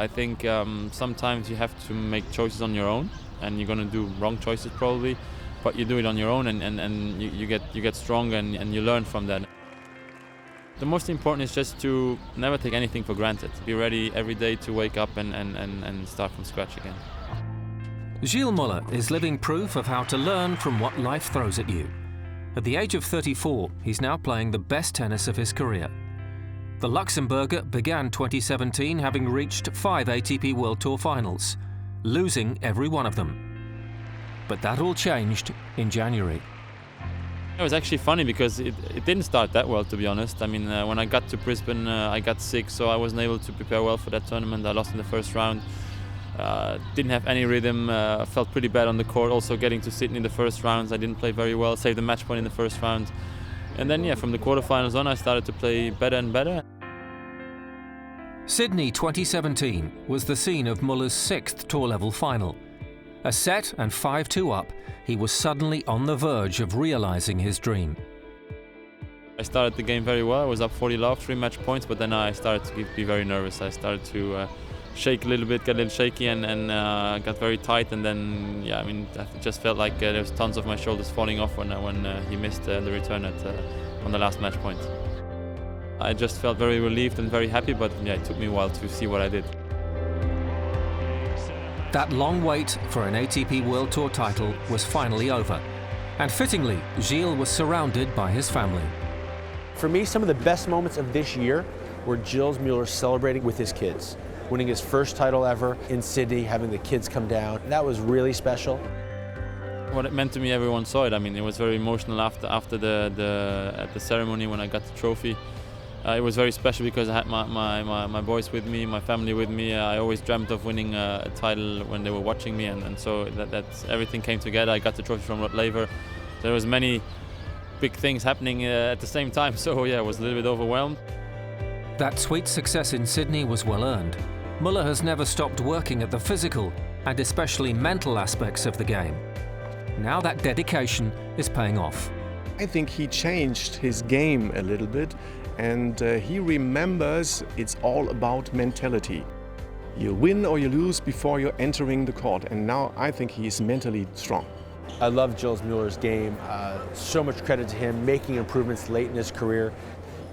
I think sometimes you have to make choices on your own, and you're going to do wrong choices probably, but you do it on your own, and you get stronger, and you learn from that. The most important is just to never take anything for granted. Be ready every day to wake up and start from scratch again. Gilles Muller is living proof of how to learn from what life throws at you. At the age of 34, he's now playing the best tennis of his career. The Luxembourger began 2017 having reached 5 ATP World Tour finals, losing every one of them. But that all changed in January. It was actually funny because it didn't start that well, to be honest. I mean, when I got to Brisbane, I got sick, so I wasn't able to prepare well for that tournament. I lost in the first round. Didn't have any rhythm, felt pretty bad on the court. Also getting to Sydney in the first rounds, I didn't play very well, saved the match point in the first round. And then, yeah, from the quarterfinals on, I started to play better and better. Sydney 2017 was the scene of Muller's 6th tour-level final. A set and 5-2 up, he was suddenly on the verge of realising his dream. I started the game very well. I was up 40-love, 3 match points, but then I started to be very nervous. I started to shake a little bit, get a little shaky, and got very tight. And then, yeah, I mean, I just felt like there was tons of my shoulders falling off when he missed the return on the last match point. I just felt very relieved and very happy, but yeah, it took me a while to see what I did. That long wait for an ATP World Tour title was finally over, and fittingly, Gilles was surrounded by his family. For me, some of the best moments of this year were Gilles Muller celebrating with his kids, winning his first title ever in Sydney, having the kids come down. That was really special. What it meant to me, everyone saw it. I mean, it was very emotional after at the ceremony when I got the trophy. It was very special because I had my boys with me, my family with me. I always dreamt of winning a title when they were watching me, and so that's everything came together. I got the trophy from Rod Laver. There was many big things happening at the same time, so yeah, I was a little bit overwhelmed. That sweet success in Sydney was well earned. Muller has never stopped working at the physical and especially mental aspects of the game. Now that dedication is paying off. I think he changed his game a little bit, and he remembers it's all about mentality. You win or you lose before you're entering the court, and now I think he is mentally strong. I love Gilles Muller's game. So much credit to him, making improvements late in his career.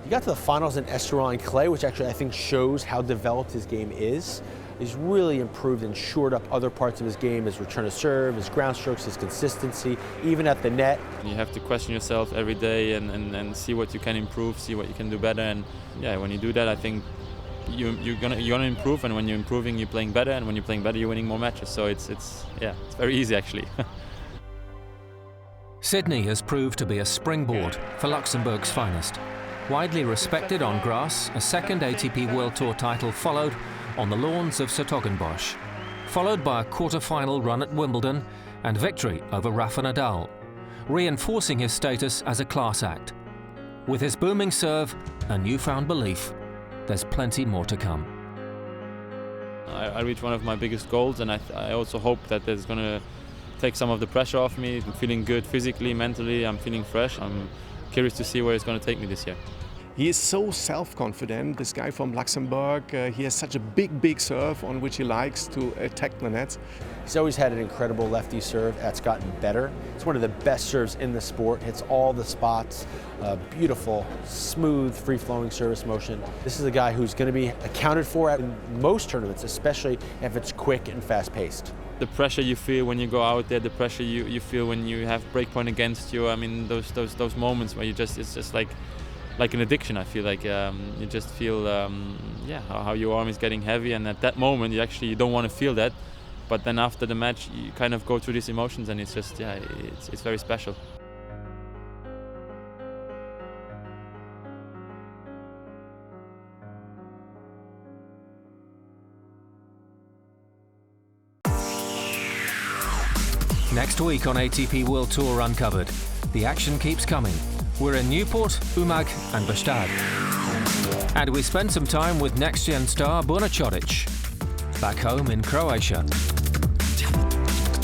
He got to the finals in Estoril and clay, which actually I think shows how developed his game is. He's really improved and shored up other parts of his game, his return to serve, his ground strokes, his consistency, even at the net. You have to question yourself every day and see what you can improve, see what you can do better. And yeah, when you do that, I think you're gonna improve. And when you're improving, you're playing better. And when you're playing better, you're winning more matches. So it's very easy actually. Sydney has proved to be a springboard for Luxembourg's finest. Widely respected on grass, a second ATP World Tour title followed on the lawns of 's-Hertogenbosch, followed by a quarter-final run at Wimbledon and victory over Rafa Nadal, reinforcing his status as a class act. With his booming serve and newfound belief, there's plenty more to come. I reached one of my biggest goals, and I also hope that it's going to take some of the pressure off me. I'm feeling good physically, mentally, I'm feeling fresh. I'm curious to see where it's going to take me this year. He is so self-confident, this guy from Luxembourg. He has such a big serve on which he likes to attack the nets. He's always had an incredible lefty serve that's gotten better. It's one of the best serves in the sport, hits all the spots, beautiful, smooth, free-flowing service motion. This is a guy who's going to be accounted for in most tournaments, especially if it's quick and fast-paced. The pressure you feel when you go out there, the pressure you feel when you have breakpoint against you, I mean, those moments where it's just like an addiction. I feel like you just feel how your arm is getting heavy, and at that moment you don't want to feel that, but then after the match you kind of go through these emotions, and it's just it's very special. Next week on ATP World Tour Uncovered, the action keeps coming. We're in Newport, Umag and Bastad. And we spend some time with next-gen star Borna Coric, back home in Croatia.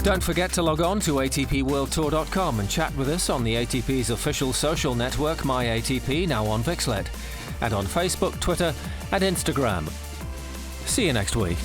Don't forget to log on to atpworldtour.com and chat with us on the ATP's official social network, MyATP, now on Vixlet, and on Facebook, Twitter and Instagram. See you next week.